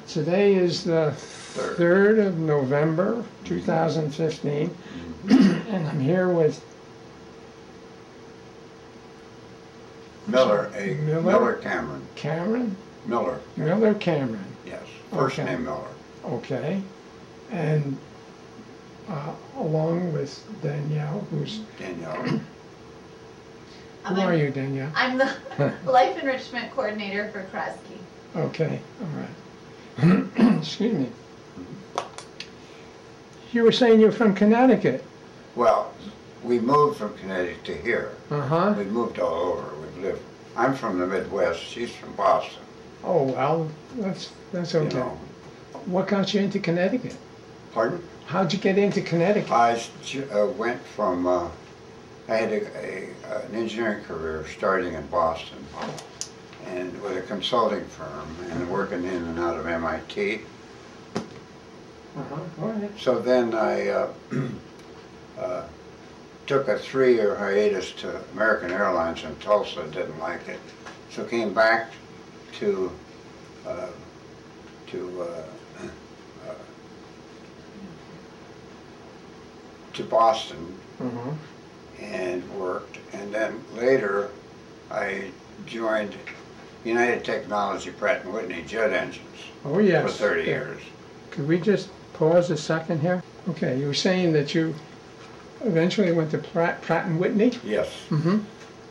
Today is the 3rd of November, 2015, and I'm here with Miller Cameron. Cameron? Miller. Miller Cameron. Yes, first Okay. name Miller. Okay. And along with Danielle, who's... Danielle. Who are you, Danielle? I'm the Life Enrichment Coordinator for Kresge. Okay, all right. Excuse me. You were saying you're from Connecticut. Well, we moved from Connecticut to here. Uh-huh. We moved all over. We've lived. I'm from the Midwest. She's from Boston. Oh, well, that's okay. You know. What got you into Connecticut? Pardon? How'd you get into Connecticut? I went from, I had an engineering career starting in Boston, and with a consulting firm, and working in and out of MIT. Uh-huh. Go ahead. So then I took a 3-year hiatus to American Airlines in Tulsa, didn't like it. So came back to Boston and worked. And then later I joined United Technology Pratt and Whitney jet engines Oh, yes. for 30 years. Could we just pause a second here? Okay, you were saying that you eventually went to Pratt and Whitney? Yes. Mm-hmm.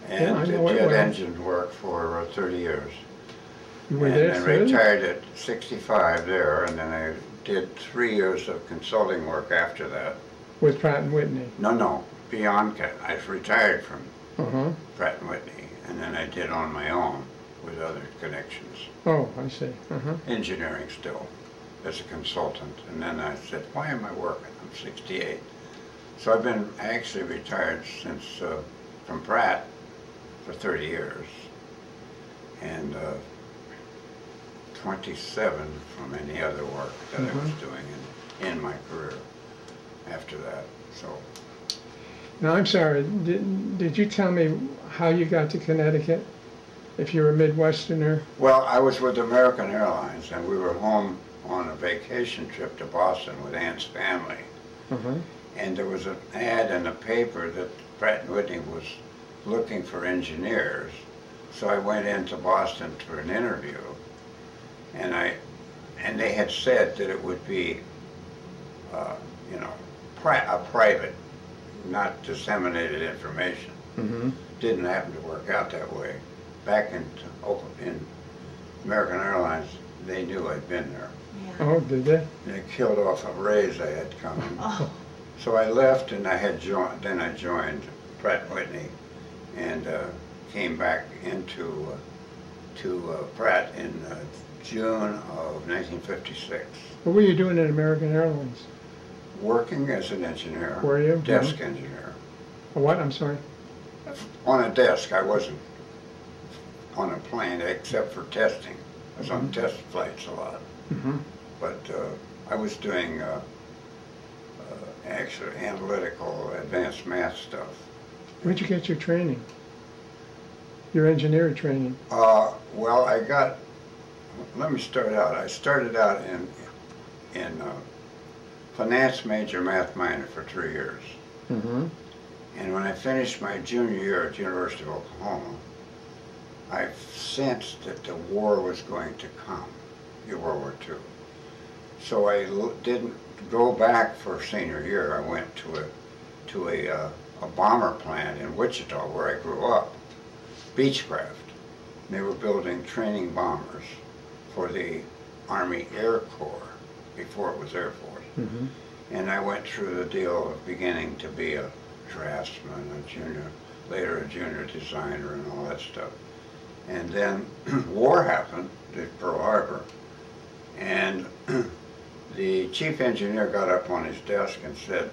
And I did know it jet well. engine work for 30 years. You were And there then through? retired at 65 there, and then I did 3 years of consulting work after that. With Pratt and Whitney? No, beyond I retired from Uh-huh. Pratt and Whitney, and then I did on my own with other connections. Oh, I see. Uh-huh. Engineering still, as a consultant. And then I said, why am I working? I'm 68. So I've been actually retired since, from Pratt for 30 years. And 27 from any other work that I was doing in my career after that. So. Now, I'm sorry, did you tell me how you got to Connecticut? If you're a Midwesterner? Well, I was with American Airlines, and we were home on a vacation trip to Boston with Aunt's family. Uh-huh. And there was an ad in the paper that Pratt & Whitney was looking for engineers. So I went into Boston for an interview, and they had said that it would be, you know, a private, not disseminated information. Mm-hmm. Didn't happen to work out that way. Back in American Airlines, they knew I'd been there. Yeah. Oh, did they? They killed off a raise I had coming. Oh. So I left, and I joined Pratt & Whitney, and came back into Pratt in June of 1956. What were you doing at American Airlines? Working as an engineer. Were you? Desk engineer. What? I'm sorry? On a desk. I wasn't on a plane except for testing. I was on test flights a lot. Mm-hmm. But I was doing actually analytical, advanced math stuff. Where'd you get your training? Your engineering training? Well, let me start out. I started out in finance major, math minor for 3 years. Mm-hmm. And when I finished my junior year at the University of Oklahoma, I sensed that the war was going to come, World War II. So I didn't go back for senior year. I went to a bomber plant in Wichita, where I grew up, Beechcraft. They were building training bombers for the Army Air Corps before it was Air Force. Mm-hmm. And I went through the deal of beginning to be a draftsman, later a junior designer and all that stuff. And then war happened at Pearl Harbor, and the chief engineer got up on his desk and said,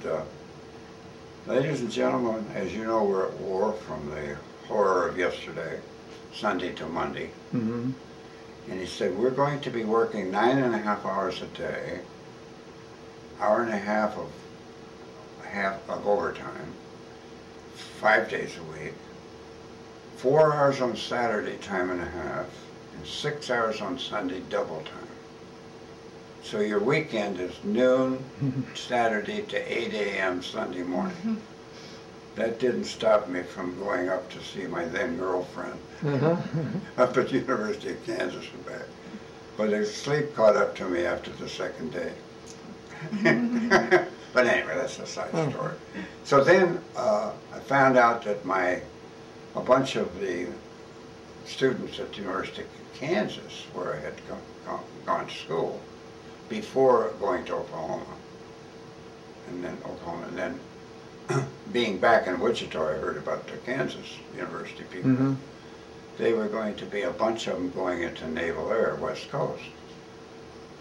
ladies and gentlemen, as you know, we're at war from the horror of yesterday, Sunday to Monday. Mm-hmm. And he said, we're going to be working 9.5 hours a day, hour and a half of overtime, 5 days a week, 4 hours on Saturday, time and a half, and 6 hours on Sunday, double time. So your weekend is noon Saturday to 8 a.m. Sunday morning. That didn't stop me from going up to see my then girlfriend up at University of Kansas and back. But the sleep caught up to me after the second day. But anyway, that's a side story. So then I found out that a bunch of the students at the University of Kansas, where I had gone to school, before going to Oklahoma, and then being back in Wichita, I heard about the Kansas University people. They were going to be a bunch of them going into Naval Air, West Coast.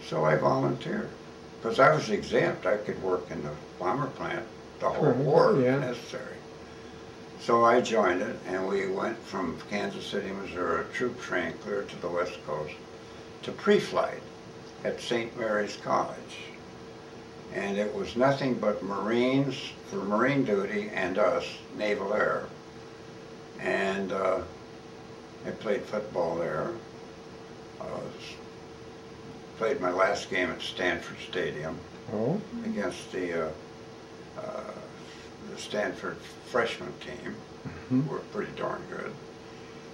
So I volunteered, because I was exempt. I could work in the bomber plant the whole war if necessary. So I joined it, and we went from Kansas City, Missouri, troop train clear to the West Coast, to pre-flight at St. Mary's College. And it was nothing but Marines for Marine duty and us, Naval Air. And I played football there. Played my last game at Stanford Stadium against the Stanford freshman team, who were pretty darn good.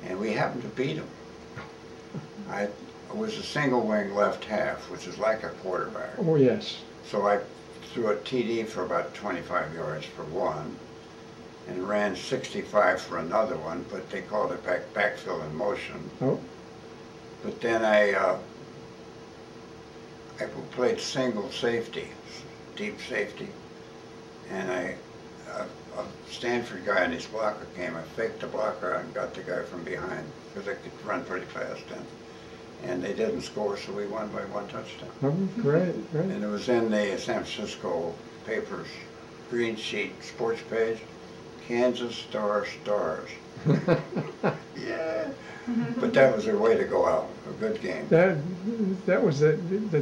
And we happened to beat them. I was a single wing left half, which is like a quarterback. Oh, yes. So I threw a TD for about 25 yards for one, and ran 65 for another one, but they called it backfill in motion. But then I played single safety, deep safety, and a Stanford guy and his blocker came. I faked the blocker out and got the guy from behind, because I could run pretty fast then. And they didn't score, so we won by 1 touchdown. Oh, great, great. And it was in the San Francisco papers, green sheet, sports page, Kansas Star Stars. Yeah. But that was their way to go out, a good game. That was the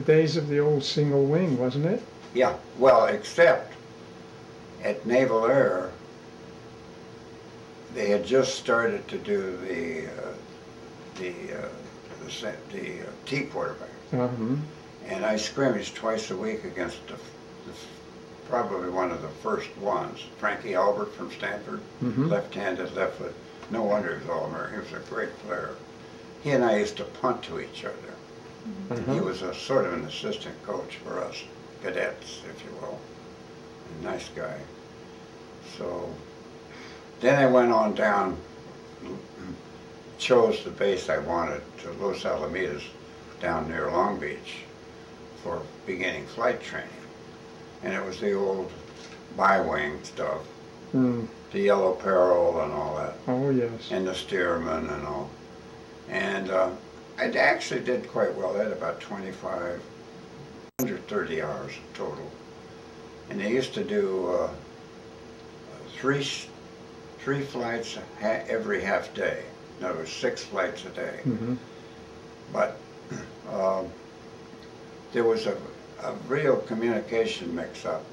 days of the old single wing, wasn't it? Yeah, well, except at Naval Air, they had just started to do the T quarterback. And I scrimmaged twice a week against probably one of the first ones, Frankie Albert from Stanford, left-handed, left foot. No wonder he was All-American. He was a great player. He and I used to punt to each other. He was a sort of an assistant coach for us, cadets, if you will. A nice guy. So then I went on down, chose the base I wanted, to Los Alamitos, down near Long Beach, for beginning flight training. And it was the old bi-wing stuff, the yellow peril and all that. Oh, yes. And the steerman and all. And I actually did quite well. I had about 130 hours total. And they used to do three flights every half day. In other words, 6 flights a day. But there was a real communication mix-up,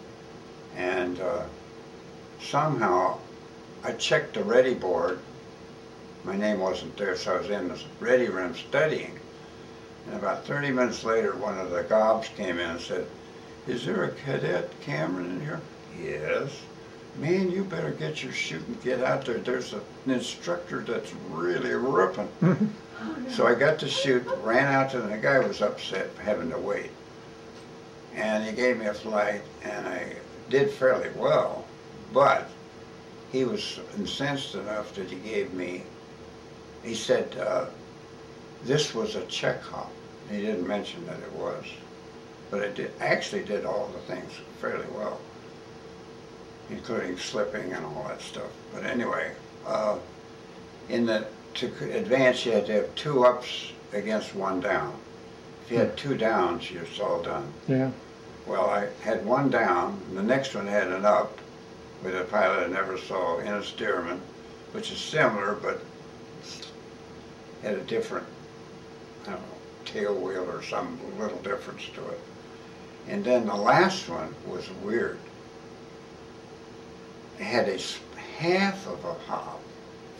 and somehow I checked the ready board. My name wasn't there, so I was in the ready room studying. And about 30 minutes later, one of the gobs came in and said, "Is there a cadet Cameron in here?" "Yes." "Man, you better get your chute and get out there. There's an instructor that's really ripping." So I got the chute, ran out to them. The guy was upset for having to wait. And he gave me a flight, and I did fairly well. But he was incensed enough that he gave me, he said, this was a check hop. He didn't mention that it was. But I actually did all the things fairly well, including slipping and all that stuff. But anyway, to advance, you had to have 2 ups against 1 down. If you had 2 downs, you're all done. Yeah. Well, I had 1 down, and the next one had an up with a pilot I never saw in a steerman, which is similar, but had a different, I don't know, tail wheel or some little difference to it. And then the last one was weird. It had a half of a hop,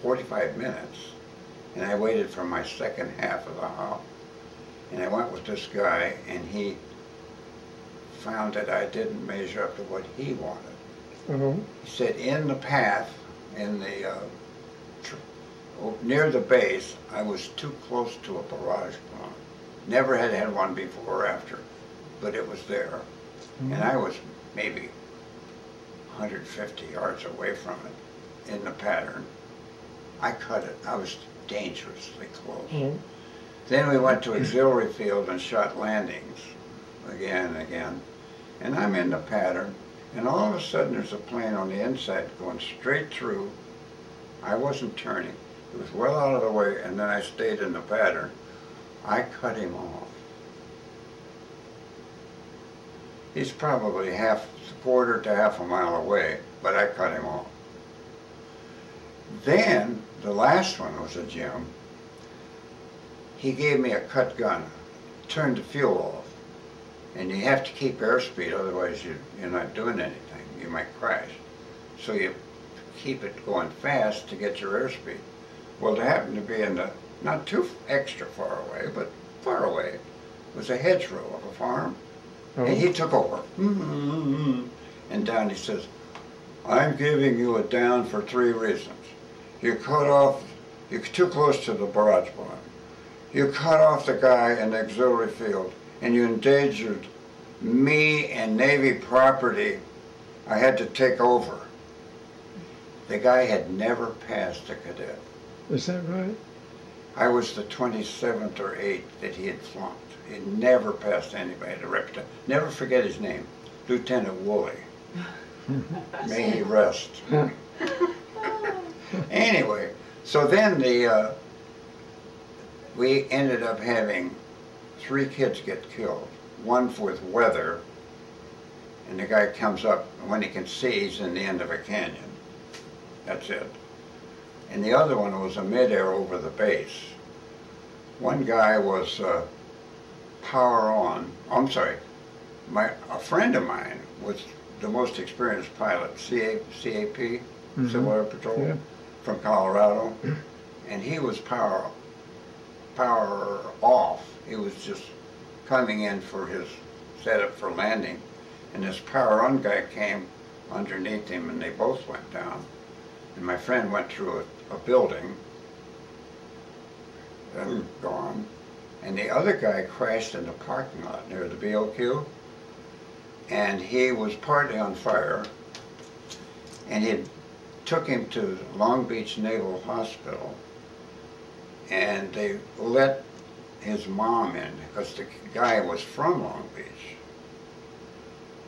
45 minutes, and I waited for my second half of the hop. And I went with this guy, and he found that I didn't measure up to what he wanted. Oh. He said in the path, in the near the base, I was too close to a barrage bomb. Never had had one before or after, but it was there. And I was maybe 150 yards away from it in the pattern. I cut it. I was dangerously close. Then we went to auxiliary field and shot landings again and again. And I'm in the pattern, and all of a sudden there's a plane on the inside going straight through. I wasn't turning. It was well out of the way, and then I stayed in the pattern. I cut him off. He's probably quarter to half a mile away, but I cut him off. Then, the last one was a Jim. He gave me a cut gun, turned the fuel off. And you have to keep airspeed, otherwise you're not doing anything. You might crash. So you keep it going fast to get your airspeed. Well, it happened to be in the, not too extra far away, but far away, was a hedgerow of a farm. And he took over. And down he says, I'm giving you a down for 3 reasons. You cut off, you're too close to the barrage bomb. You cut off the guy in the auxiliary field, and you endangered me and Navy property. I had to take over. The guy had never passed a cadet. Is that right? I was the 27th or 8th that he had flunked. He had never passed anybody to reputation. Never forget his name, Lieutenant Woolley. May he rest. Anyway, so then we ended up having 3 kids get killed. One with weather, and the guy comes up, and when he can see, he's in the end of a canyon. That's it. And the other one was a midair over the base. One guy was power on. I'm sorry. A friend of mine was the most experienced pilot, CAP, Civil Air Patrol, from Colorado, and he was power off. He was just coming in for his setup for landing, and this power on guy came underneath him, and they both went down. And my friend went through a building, then gone, and the other guy crashed in the parking lot near the BOQ, and he was partly on fire, and he took him to Long Beach Naval Hospital, and they let his mom in, because the guy was from Long Beach,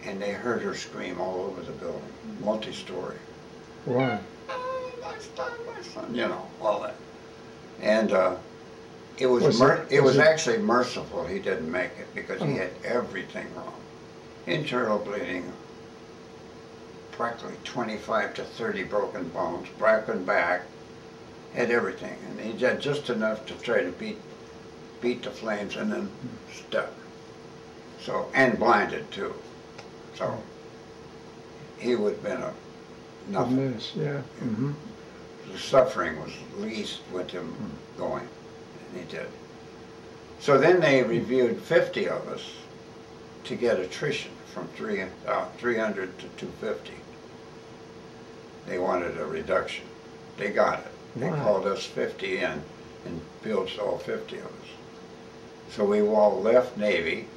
and they heard her scream all over the building, multi-story. Wow. My son, you know, all that. And it was actually merciful he didn't make it, because he had everything wrong. Internal bleeding, practically 25 to 30 broken bones, broken back, had everything. And he had just enough to try to beat the flames, and then stuck. So, and blinded too. So he would have been nothing. Goodness, yeah. The suffering was least with him going, and he did. So then they reviewed 50 of us to get attrition from 300 to 250. They wanted a reduction. They got it. They called us 50 in and bilged all 50 of us. So we all left Navy,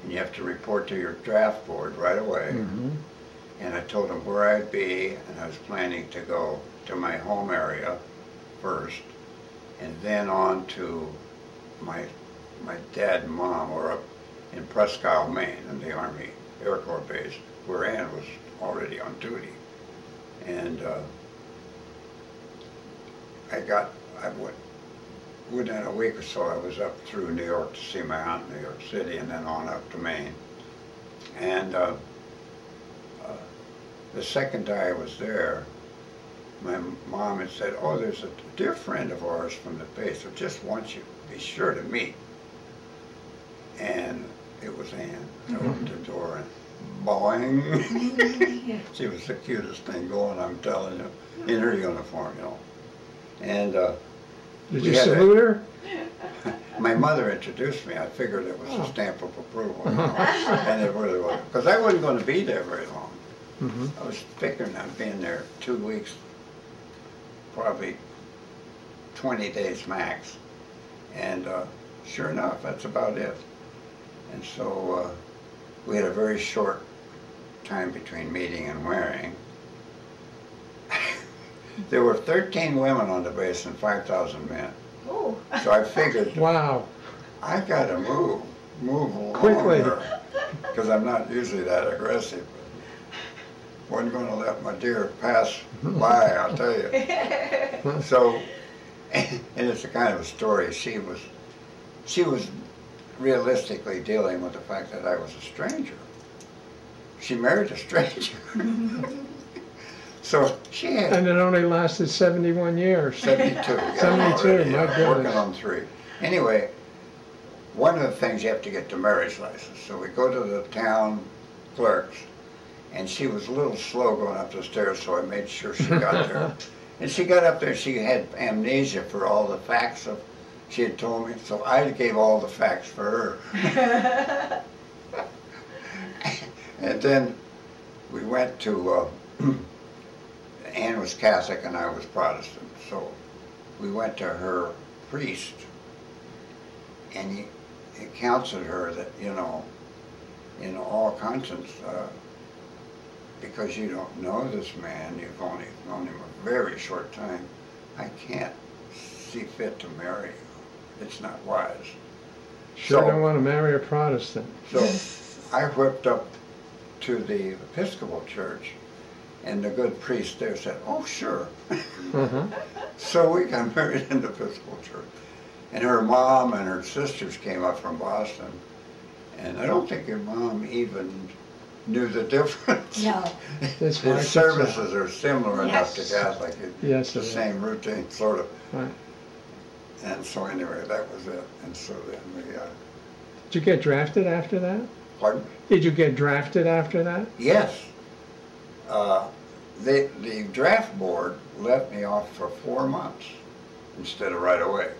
and you have to report to your draft board right away. And I told them where I'd be, and I was planning to go to my home area first, and then on to my dad and mom were up in Presque Isle, Maine, in the Army Air Corps base, where Ann was already on duty. And within a week or so, I was up through New York to see my aunt in New York City, and then on up to Maine. And the second day I was there, my mom had said, oh, there's a dear friend of ours from the base who just wants you to be sure to meet. And it was Ann. I opened the door and boing. She was the cutest thing going, I'm telling you, in her uniform, you know. And did you salute her? My mother introduced me. I figured it was Oh. a stamp of approval, you know? And it really was. Because I wasn't going to be there very long. Mm-hmm. I was figuring on being there 2 weeks, probably 20 days max. And sure enough, that's about it. And so we had a very short time between meeting and wearing. There were 13 women on the base and 5,000 men. Ooh. So I figured, Wow. I gotta move along Quickly. because I'm not usually that aggressive. Wasn't gonna let my deer pass by, I'll tell you. So, and it's a kind of a story. She was realistically dealing with the fact that I was a stranger. She married a stranger. So she had And it only lasted 71 years. 72. Yeah, 72, already, my yeah, goodness. working on 3. Anyway, one of the things you have to get the marriage license. So we go to the town clerk's, and she was a little slow going up the stairs, so I made sure she got there. And she got up there, she had amnesia for all the facts of she had told me, so I gave all the facts for her. And then we went to, Anne was Catholic and I was Protestant, so we went to her priest, and he counseled her that, you know, in all conscience, because you don't know this man, you've only known him a very short time, I can't see fit to marry you. It's not wise. Sure So- don't want to marry a Protestant. So I whipped up to the Episcopal church, and the good priest there said, oh, sure. Uh-huh. So we got married in the Episcopal church. And her mom and her sisters came up from Boston. And I don't think your mom even knew the difference. No. That's The why services are similar enough to Yes. Catholic. Yes, The it is. same routine, sort of. Right. And so anyway, that was it. And so then we, Did you get drafted after that? pardon? Did you get drafted after that? Yes. The draft board let me off for 4 months instead of right away.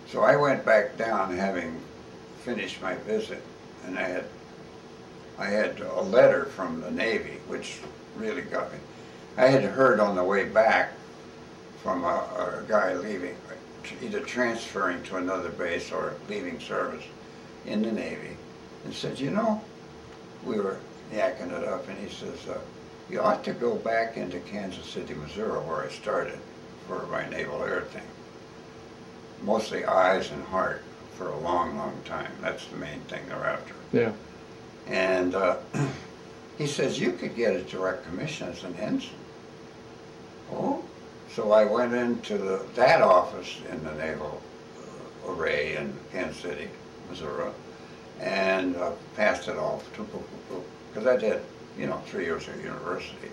So I went back down having finished my visit, and I had a letter from the Navy, which really got me. I had heard on the way back from a guy leaving, either transferring to another base or leaving service in the Navy, and said, you know, we were yakking it up, and he says, you ought to go back into Kansas City, Missouri, where I started for my naval air thing. Mostly eyes and heart for a long, long time. That's the main thing they're after. Yeah. And he says, you could get a direct commission as an ensign. Oh? So I went into that office in the Naval Array in Kansas City, Missouri, and passed it off, because I did, you know, 3 years at university,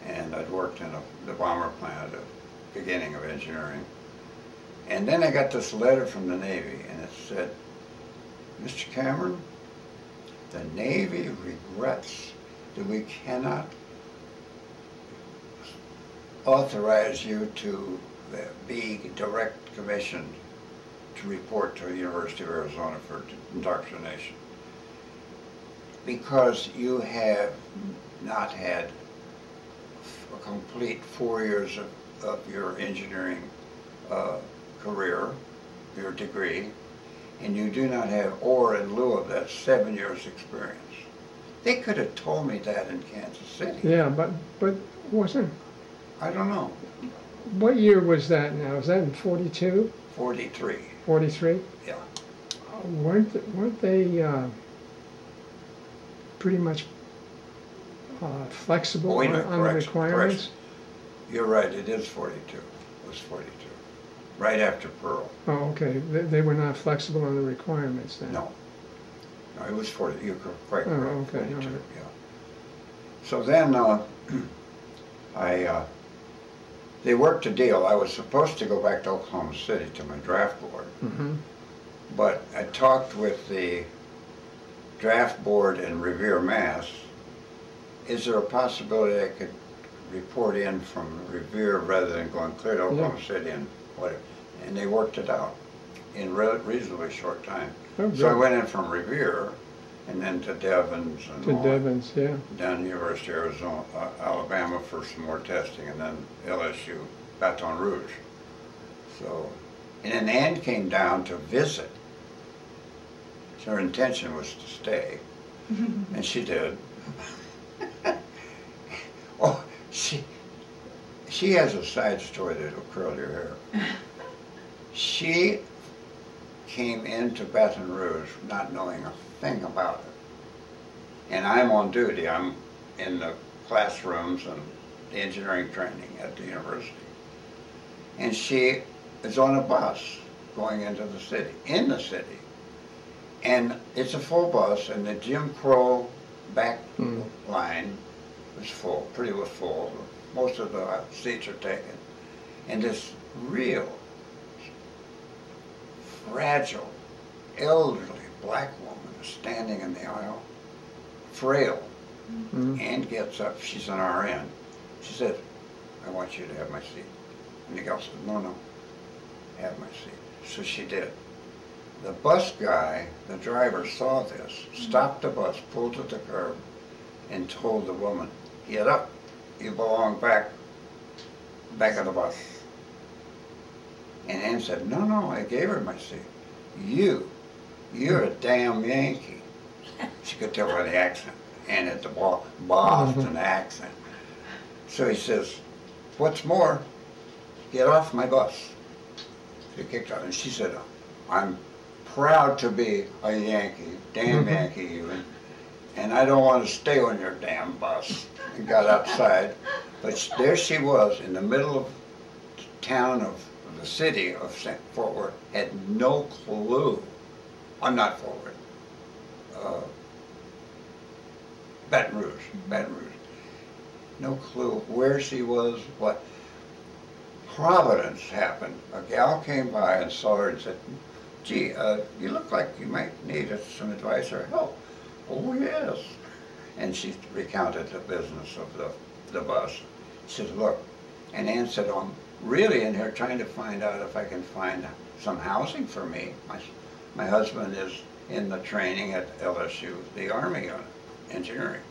and I'd worked in the bomber plant at the beginning of engineering. And then I got this letter from the Navy, and it said, Mr. Cameron, the Navy regrets that we cannot authorize you to be direct commissioned to report to the University of Arizona for indoctrination, because you have not had a complete 4 years of your engineering career, your degree, and you do not have, or in lieu of that, 7 years experience. They could have told me that in Kansas City. Yeah, but wasn't, I don't know. what year was that now? Was that in 42, 43. 43? Yeah. Weren't they pretty much flexible Wait a minute, on the correction, requirements? correction. You're right, it is 42. It was 42. Right after Pearl. Oh, okay. They were not flexible on the requirements then? No. No, it was 40. You're quite Oh, correct. okay, 42, all right. yeah. So then they worked a deal. I was supposed to go back to Oklahoma City to my draft board. Mm-hmm. But I talked with the draft board in Revere, Mass. Is there a possibility I could report in from Revere rather than going clear to Oklahoma City and whatever? And they worked it out. in reasonably short time. Oh, So I good. went in from Revere and then to Devens and To on, Devens, yeah. down to University of Arizona, Alabama for some more testing, and then LSU, Baton Rouge. So, and then Ann came down to visit. So her intention was to stay, and she did. Oh, she has a side story that'll curl your hair. She came into Baton Rouge not knowing a thing about it. And I'm on duty. I'm in the classrooms and the engineering training at the university. And she is on a bus going into the city, in the city. And it's a full bus, and the Jim Crow back line was full, pretty well full. Most of the seats are taken. And this real fragile, elderly black woman is standing in the aisle, frail, and gets up. She's an RN. She said, I want you to have my seat. And the gal said, no, no, have my seat. So she did. The bus guy, the driver, saw this, stopped the bus, pulled to the curb, and told the woman, get up, you belong back of the bus. And Ann said, no, no, I gave her my seat. You're a damn Yankee. She could tell by the accent. Ann had the Boston accent. So he says, what's more, get off my bus. She kicked out, and she said, I'm proud to be a Yankee, damn Yankee even, and I don't want to stay on your damn bus. And got outside, but there she was in the middle of the town of the city of Fort Worth, had no clue. I'm not Fort Worth. Baton Rouge. No clue where she was, what. Providence happened. A gal came by and saw her and said, gee, you look like you might need some advice or help. Oh, yes. And she recounted the business of the bus. She said, look, and Ann said, I'm really in here trying to find out if I can find some housing for me. My husband is in the training at LSU, the Army engineering.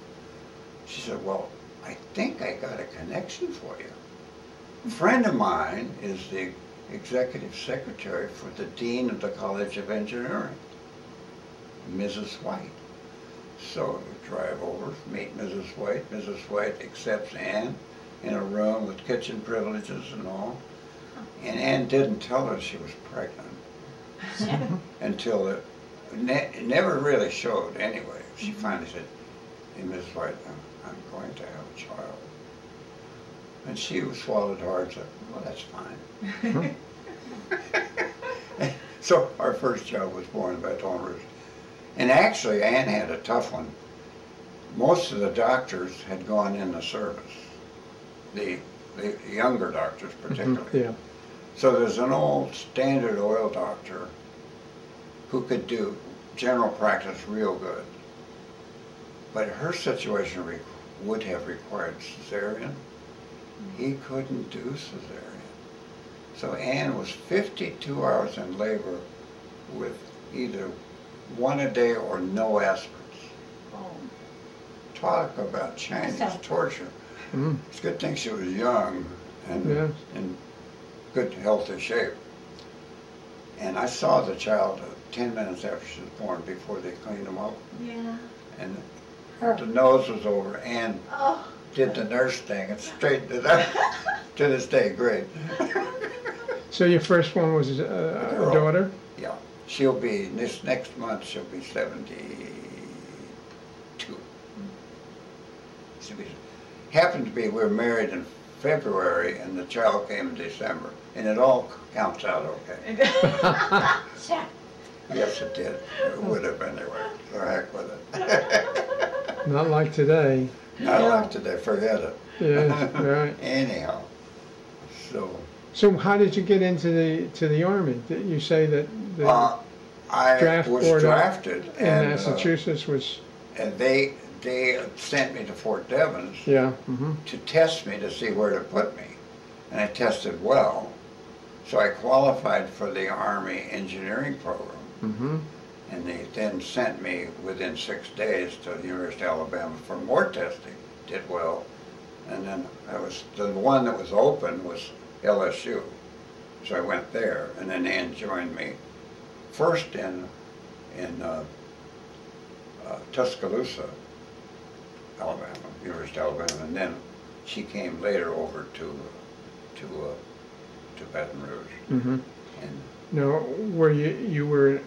She said, well, I think I got a connection for you. A friend of mine is the executive secretary for the dean of the College of Engineering, Mrs. White. So we drive over, meet Mrs. White. Mrs. White accepts Ann in a room with kitchen privileges and all. And Ann didn't tell her she was pregnant until it never really showed anyway. She finally said, hey, Mrs. White, I'm going to have a child. And she swallowed hard and said, well, that's fine. So our first child was born in Baton Rouge. And actually, Ann had a tough one. Most of the doctors had gone in the service, the younger doctors particularly. Yeah. So there's an old Standard Oil doctor who could do general practice real good. But her situation would have required cesarean. He couldn't do cesarean. So Ann was 52 hours in labor with either one a day or no aspirins. Oh. Talk about Chinese torture. It's a good thing she was young and in good, healthy shape. And I saw the child 10 minutes after she was born before they cleaned him up. Yeah. And the nose was over and did the nurse thing and straightened it up. To this day, great. So your first one was a daughter? Yeah. She'll be, this next month, she'll be 72. Happened to be, we were married in February and the child came in December. And it all counts out okay. Yes, it did. It would have anyway. So heck with it. Not like today. Not like today, forget it. Yeah, right. Anyhow, So how did you get into the Army? Did you say that the I draft was board drafted in Massachusetts was... And they sent me to Fort Devens Yeah. to test me to see where to put me. And I tested well. So I qualified for the Army engineering program. Mm-hmm. And they then sent me within 6 days to the University of Alabama for more testing. Did well. And then the one that was open was LSU. So I went there, and then Ann joined me first in Tuscaloosa, Alabama, University of Alabama, and then she came later over to Baton Rouge. Mm-hmm. And Now, were you were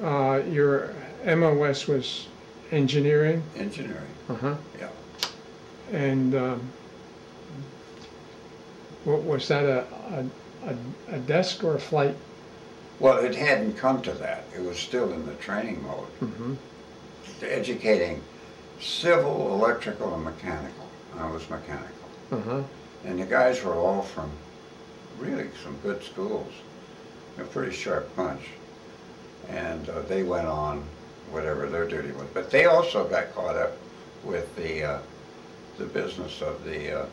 your MOS was engineering? engineering, Uh-huh. yeah. And what was that, a desk or a flight? Well, it hadn't come to that. It was still in the training mode. Mm-hmm. Educating civil, electrical, and mechanical. I was mechanical. Uh-huh. And the guys were all from really some good schools. A pretty sharp bunch. And they went on whatever their duty was. But they also got caught up with the business of the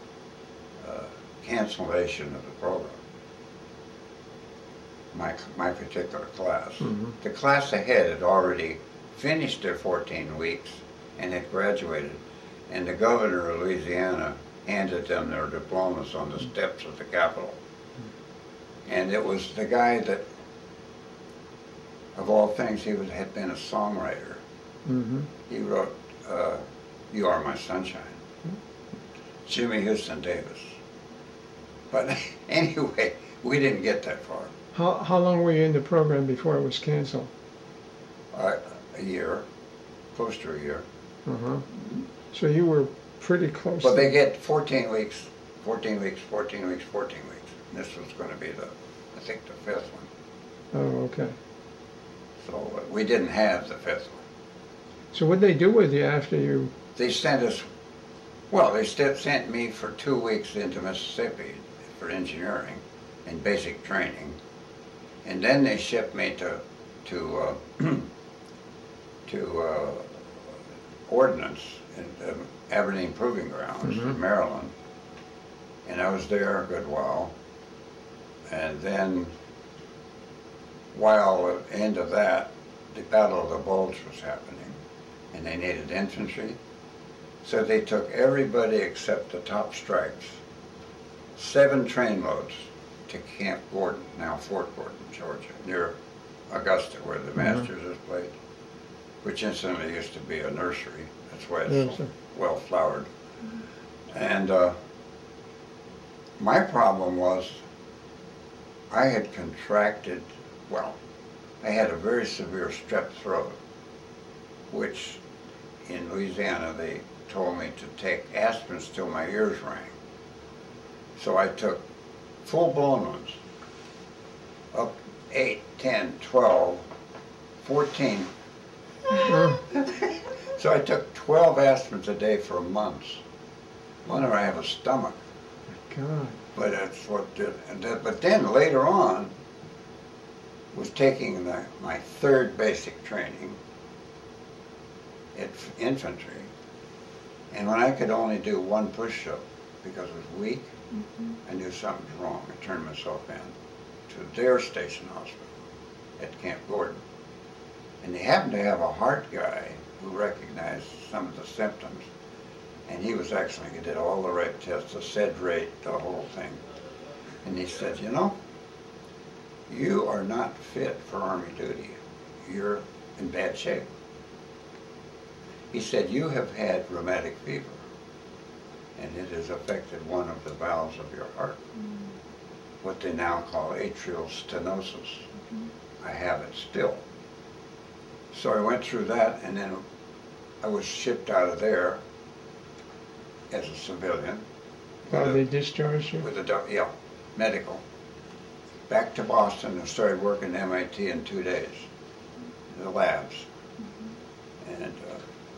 cancellation of the program. My particular class. Mm-hmm. The class ahead had already finished their 14 weeks and had graduated, and the governor of Louisiana handed them their diplomas on the steps of the Capitol. And it was the guy that, of all things, he had been a songwriter. Mm-hmm. He wrote You Are My Sunshine, Jimmy Houston Davis. But anyway, we didn't get that far. How long were you in the program before it was canceled? A year, close to a year. Uh-huh. So you were pretty close. But they get 14 weeks, 14 weeks, 14 weeks, 14 weeks. And this was going to be I think the fifth one. Oh, okay. So we didn't have the fifth one. So what did they do with you after you? They sent us, well, they sent me for 2 weeks into Mississippi for engineering and basic training. And then they shipped me to Ordnance in Aberdeen Proving Grounds in Maryland. And I was there a good while. And then, while at the end of that, the Battle of the Bulge was happening, and they needed infantry. So they took everybody except the top stripes, 7 train loads to Camp Gordon, now Fort Gordon, Georgia, near Augusta, where the Masters is played, which incidentally used to be a nursery. That's why it's so well flowered. And my problem was I had contracted, well, I had a very severe strep throat, which in Louisiana they told me to take aspirins till my ears rang. So I took full-blown ones, up 8, 10, 12, 14. So I took 12 aspirins a day for months. Wonder I have a stomach. God. But that's what did. But then later on, was taking my 3rd basic training at infantry, and when I could only do 1 push-up because I was weak, I knew something was wrong. I turned myself in to their station hospital at Camp Gordon. And they happened to have a heart guy who recognized some of the symptoms. And he was actually, he did all the right tests, the SED rate, the whole thing. And he said, you know, you are not fit for Army duty. You're in bad shape. He said, you have had rheumatic fever, and it has affected one of the valves of your heart, what they now call atrial stenosis. I have it still. So I went through that, and then I was shipped out of there as a civilian. How they discharged you? With a, medical. Back to Boston and started working at MIT in 2 days, in the labs. And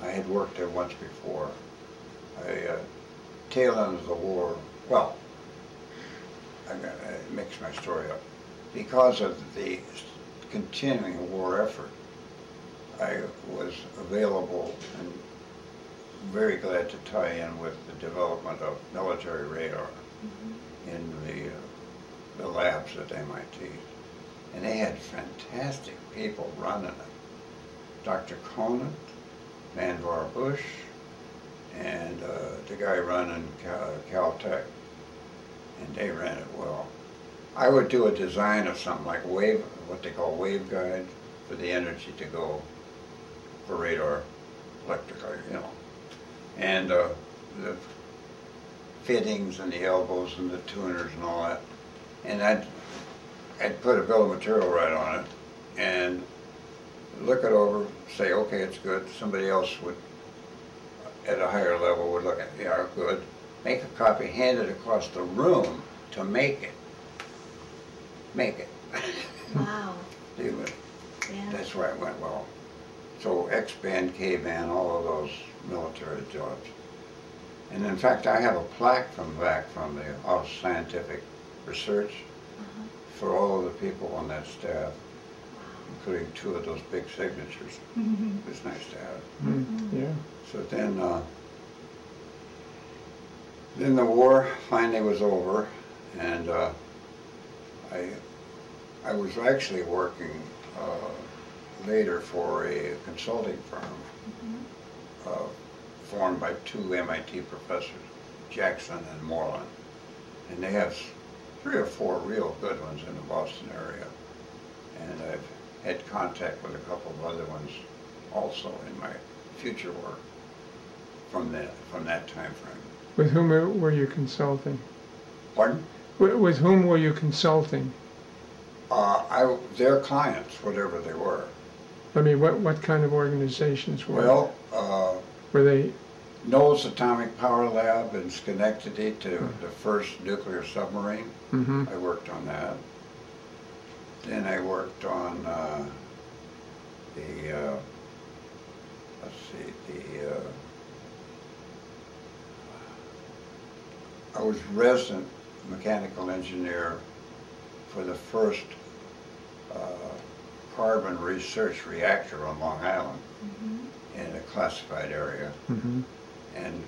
I had worked there once before. Tail end of the war, well, I mixed my story up. Because of the continuing war effort, I was available and very glad to tie in with the development of military radar in the the labs at MIT. And they had fantastic people running it. Dr. Conant, Vannevar Bush, and the guy running Caltech. And they ran it well. I would do a design of something like wave, what they call waveguide, for the energy to go for radar, electrical, you know. And the fittings and the elbows and the tuners and all that. And I'd put a bill of material right on it and look it over, say, okay, it's good. Somebody else would, at a higher level, would look at, yeah, good. Make a copy, hand it across the room to make it. Make it. Wow. Do it. Yeah. That's why it went well. So X-band, K-band, all of those military jobs. And in fact, I have a plaque back from the Office of Scientific Research for all of the people on that staff, including 2 of those big signatures. It was nice to have. Yeah. So then the war finally was over, and I was actually working later for a consulting firm formed by 2 MIT professors, Jackson and Moreland. And they have 3 or 4 real good ones in the Boston area. And I've had contact with a couple of other ones also in my future work from that time frame. With whom were you consulting? Pardon? With whom were you consulting? Their clients, whatever they were. I mean, what kind of organizations were Well, were they? Knowles Atomic Power Lab in Schenectady to the first nuclear submarine. I worked on that. Then I worked on I was resident mechanical engineer for the first carbon research reactor on Long Island in a classified area. And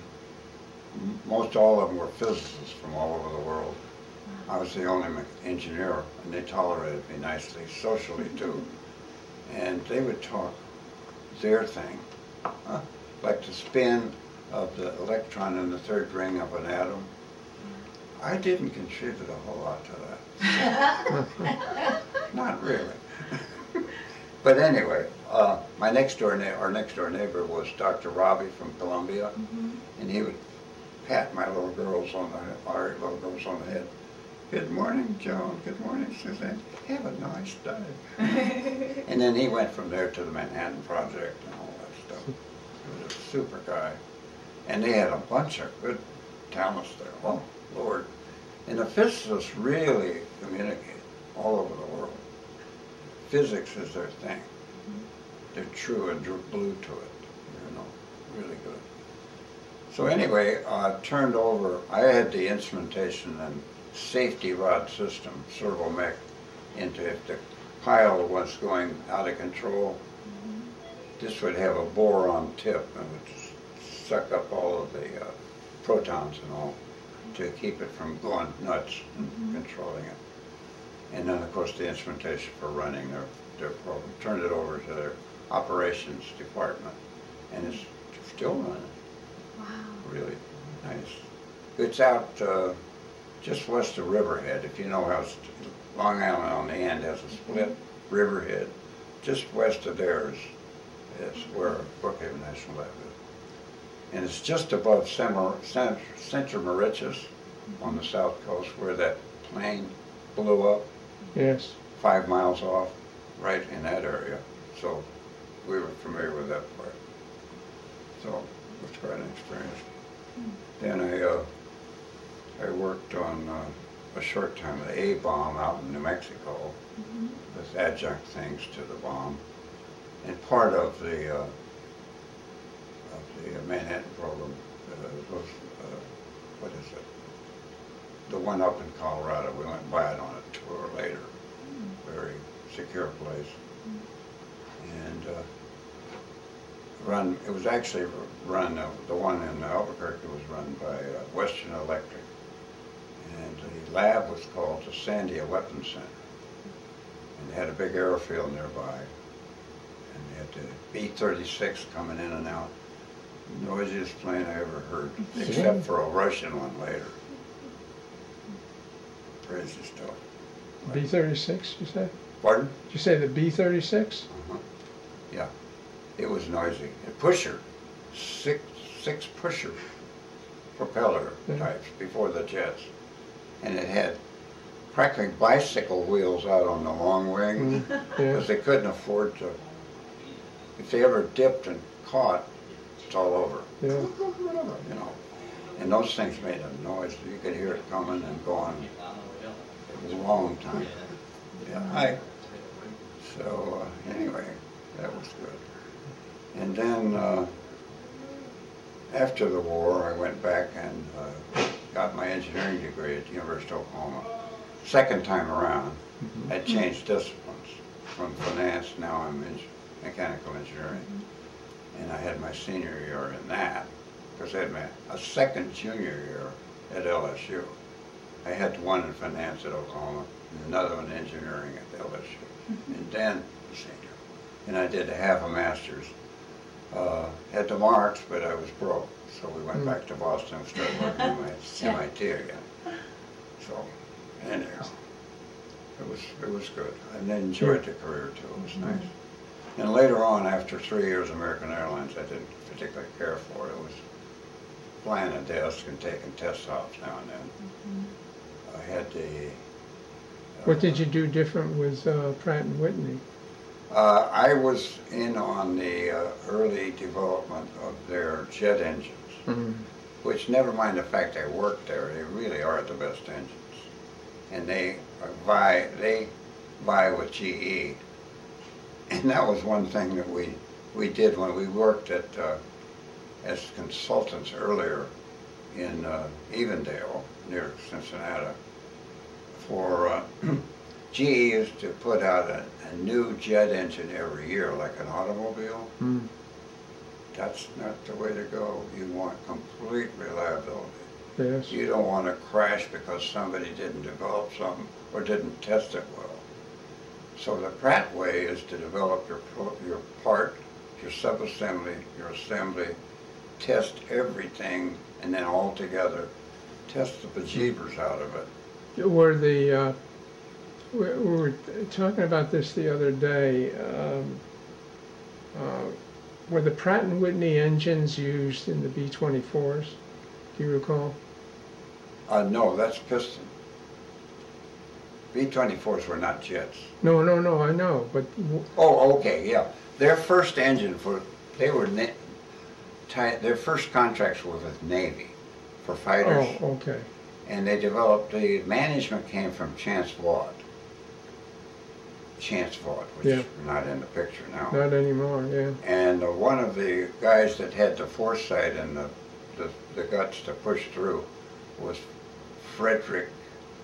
most all of them were physicists from all over the world. I was the only engineer, and they tolerated me nicely, socially too. And they would talk their thing, like the spin of the electron in the 3rd ring of an atom. I didn't contribute a whole lot to that. Not really. But anyway, our next door neighbor was Dr. Robbie from Columbia, and he would pat my little girls on our little girls on the head. Good morning, Joan. Good morning, Suzanne. Have a nice day. And then he went from there to the Manhattan Project and all that stuff. He was a super guy. And they had a bunch of good talents there. Oh, Lord. And the physicists really communicate all over the world. Physics is their thing. They're true and blue to it, you know, really good. So anyway, I turned over, I had the instrumentation and safety rod system, servo mech, into if the pile was going out of control, this would have a boron tip and would suck up all of the protons and all to keep it from going nuts and controlling it. And then, of course, the instrumentation for running their program. Turned it over to their operations department, and it's still running. Wow. Really nice. It's out just west of Riverhead. If you know how Long Island on the end has a split, Riverhead. Just west of there is where Brookhaven National Lab is. And it's just above Central Mauritius on the south coast where that plane blew up. Yes. 5 miles off, right in that area. So we were familiar with that part. So it was quite an experience. Then I worked on a short time the A-bomb out in New Mexico with adjunct things to the bomb. And part of the Manhattan program was, what is it? The one up in Colorado. We went by it on a tour later. Very secure place. And it was actually run, the one in Albuquerque was run by Western Electric. And the lab was called the Sandia Weapons Center. And they had a big airfield nearby. And they had the B-36 coming in and out. Noisiest plane I ever heard, except for a Russian one later. Crazy stuff. B-36, you say? Pardon? Did you say the B-36? Uh-huh. Yeah. It was noisy. A pusher, six pusher propeller types before the jets. And it had practically bicycle wheels out on the long wing because they couldn't afford to. If they ever dipped and caught, it's all over. Yeah. You know. And those things made a noise. You could hear it coming and going a long time. Yeah. So anyway, that was good. And then after the war, I went back and got my engineering degree at the University of Oklahoma. Second time around, I changed disciplines from finance. Now I'm in mechanical engineering. And I had my senior year in that, because I had a second junior year at LSU. I had one in finance at Oklahoma, and another one in engineering at LSU, and then the senior. And I did half a master's. Had the marks, but I was broke, so we went back to Boston and started working at MIT again. So, anyhow, it was good. I enjoyed the career too. It was nice. And later on, after 3 years of American Airlines, I didn't particularly care for it. It was flying a desk and taking test stops now and then. I had the... what did you do different with Pratt and Whitney? I was in on the early development of their jet engines, which, never mind the fact I worked there, they really are the best engines. And they vie with GE. And that was one thing that we did when we worked at as consultants earlier in Evendale, near Cincinnati. For GE used to put out a new jet engine every year, like an automobile. That's not the way to go. You want complete reliability. Yes. You don't want to crash because somebody didn't develop something or didn't test it well. So the Pratt way is to develop your part, your subassembly, your assembly, test everything, and then all together, test the bejeebers out of it. Were the we were talking about this the other day. Were the Pratt and Whitney engines used in the B-24s? Do you recall? No, that's piston. B-24s were not jets. No, I know, but... Oh, okay, yeah. Their first engine their first contracts were with Navy for fighters. Oh, okay. And they developed, the management came from Chance Vaught, which is not in the picture now. Not anymore, yeah. And one of the guys that had the foresight and the guts to push through was Frederick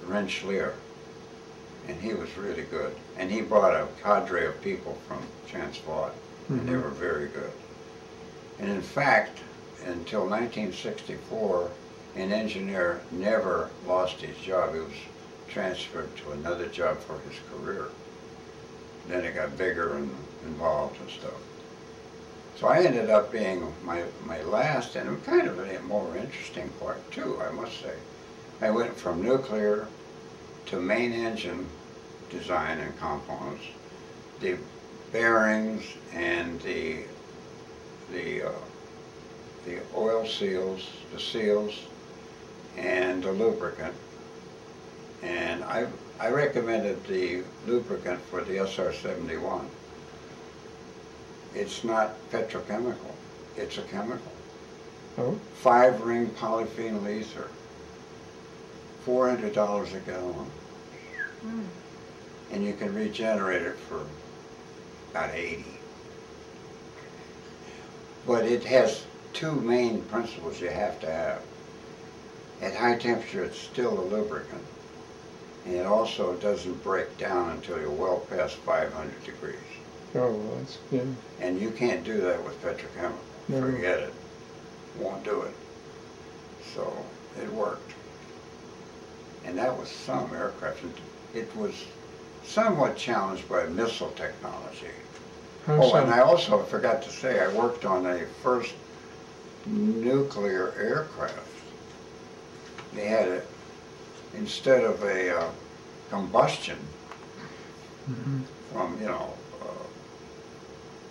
Rensselaer. And he was really good. And he brought a cadre of people from Chance Vaught, and they were very good. And in fact, until 1964, an engineer never lost his job. He was transferred to another job for his career. Then it got bigger and involved and stuff. So I ended up being my last and kind of a more interesting part too, I must say. I went from nuclear to main engine design and components, the bearings and the oil seals, the seals, and the lubricant. And I recommended the lubricant for the SR-71. It's not petrochemical, it's a chemical. Oh. 5-ring polyphenol ether, $400 a gallon. And you can regenerate it for about 80. But it has two main principles you have to have. At high temperature, it's still a lubricant. And it also doesn't break down until you're well past 500 degrees. Oh, well, that's, yeah. And you can't do that with petrochemical. No. Forget it. Won't do it. So it worked. And that was some aircraft. It was somewhat challenged by missile technology. How Oh, so? and I also forgot to say, I worked on a first nuclear aircraft. They had it, instead of a combustion from, you know,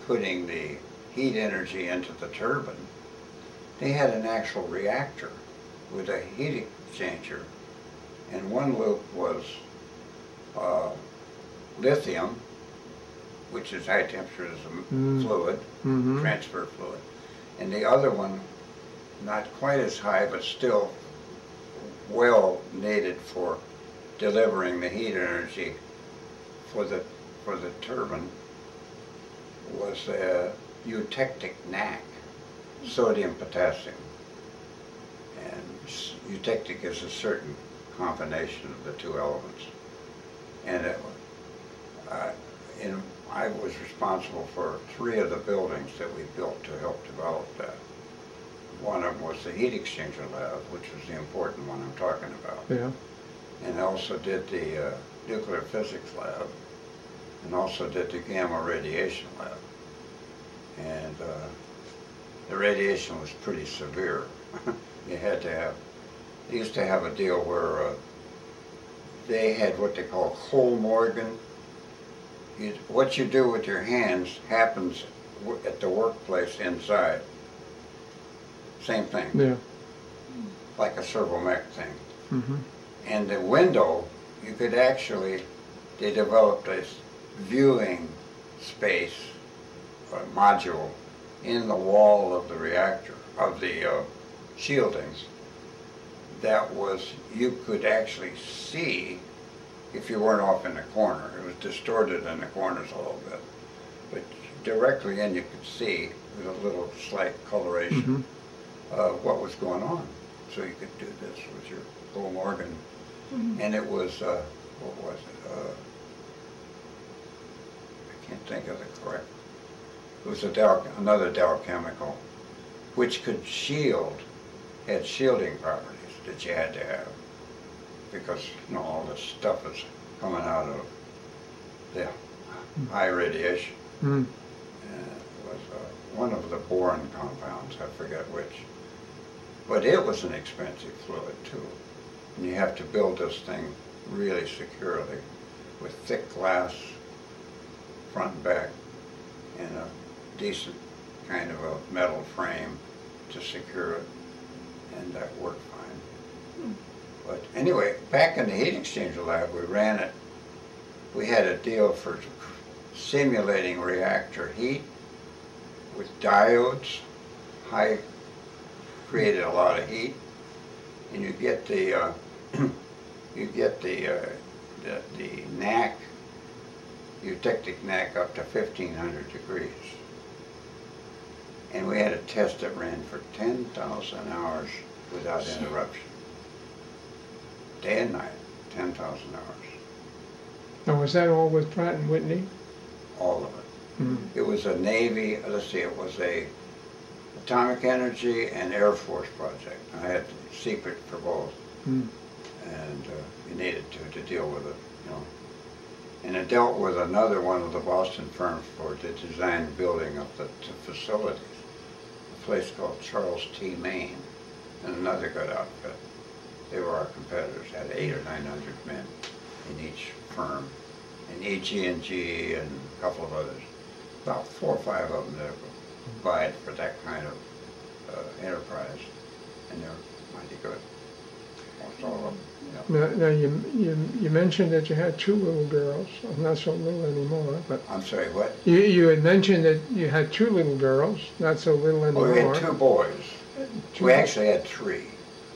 putting the heat energy into the turbine, they had an actual reactor with a heat exchanger. And one loop was lithium, which is high temperature as a fluid, transfer fluid. And the other one, not quite as high, but still well needed for delivering the heat energy for the turbine, was a eutectic NAC, sodium potassium. And eutectic is a certain combination of the two elements. And I was responsible for 3 of the buildings that we built to help develop that. One of them was the heat exchanger lab, which was the important one I'm talking about. Yeah. And I also did the nuclear physics lab, and also did the gamma radiation lab. And the radiation was pretty severe. You had to have, they used to have a deal where they had what they call Cole Morgan. What you do with your hands happens at the workplace inside. Same thing. Yeah. Like a servomech thing. And the window, you could actually, they developed a viewing space or module in the wall of the reactor, of the shieldings, that was, you could actually see if you weren't off in the corner. It was distorted in the corners a little bit. But directly in, you could see with a little slight coloration what was going on. So you could do this with your Cole organ. And it was, what was it? I can't think of the correct. It was another Dow chemical, which could shield, had shielding properties that you had to have, because, you know, all this stuff is coming out of the high radiation. And it was one of the boron compounds, I forget which. But it was an expensive fluid too. And you have to build this thing really securely with thick glass front and back and a decent kind of a metal frame to secure it, and that worked fine. But anyway, back in the heat exchanger lab, we ran it. We had a deal for simulating reactor heat with diodes, created a lot of heat, and you get the NAC, eutectic NAC, up to 1500 degrees. And we had a test that ran for 10,000 hours without interruption. Day and night, 10,000 hours. Now, was that all with Pratt and Whitney? All of it. It was a Navy, let's see, it was a atomic energy and Air Force project. I had secret for both. And you needed to deal with it, you know. And it dealt with another one of the Boston firms for the design and building of the facilities. A place called Charles T. Maine, and another good outfit. They were our competitors, had 800 or 900 men in each firm, and EG&G and a couple of others. About 4 or 5 of them that applied for that kind of enterprise, and they're mighty good. Almost all of them. Yeah. Now you mentioned that you had 2 little girls. Not so little anymore, but I'm sorry, what? you had mentioned that you had 2 little girls. Not so little anymore. Well, we had 2 boys. Two We actually had 3.